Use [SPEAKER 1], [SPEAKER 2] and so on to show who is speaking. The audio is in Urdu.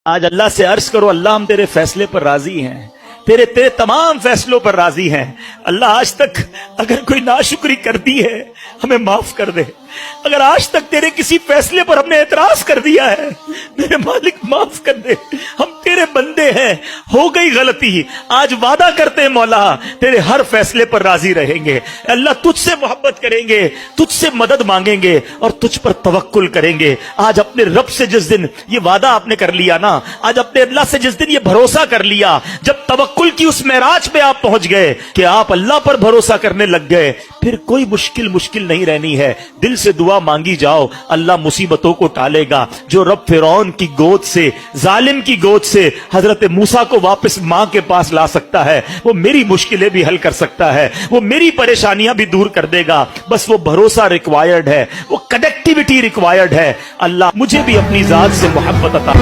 [SPEAKER 1] آج اللہ سے عرض کرو اللہ ہم تیرے فیصلے پر راضی ہیں، تیرے تمام فیصلوں پر راضی ہیں۔ اللہ آج تک اگر کوئی ناشکری کر دی ہے ہمیں معاف کر دے، اگر آج تک تیرے کسی فیصلے پر ہم نے اعتراض کر دیا ہے میرے مالک معاف کر دے، ہم تیرے بندے ہیں، ہو گئی غلطی، آج وعدہ کرتے ہیں مولا تیرے ہر فیصلے پر راضی رہیں گے۔ اللہ تجھ سے محبت کریں گے، تجھ سے مدد مانگیں گے اور تجھ پر توکل کریں گے۔ آج اپنے رب سے جس دن یہ وعدہ آپ نے کر لیا نا، آج اپنے اللہ سے جس دن یہ بھروسہ کر لیا، جب توکل کی اس معراج پہ آپ پہنچ گئے کہ آپ اللہ پر بھروسہ کرنے لگ گئے، پھر کوئی مشکل نہیں رہنی ہے۔ دل سے دعا مانگی جاؤ، اللہ مصیبتوں کو ٹالے گا۔ جو رب فرعون کی گود سے، ظالم کی گود سے حضرت موسیٰ کو واپس ماں کے پاس لا سکتا ہے، وہ میری مشکلیں بھی حل کر سکتا ہے، وہ میری پریشانیاں بھی دور کر دے گا۔ بس وہ بھروسہ ریکوائرڈ ہے، وہ کنیکٹیوٹی ریکوائرڈ ہے۔ اللہ مجھے بھی اپنی ذات سے محبت عطا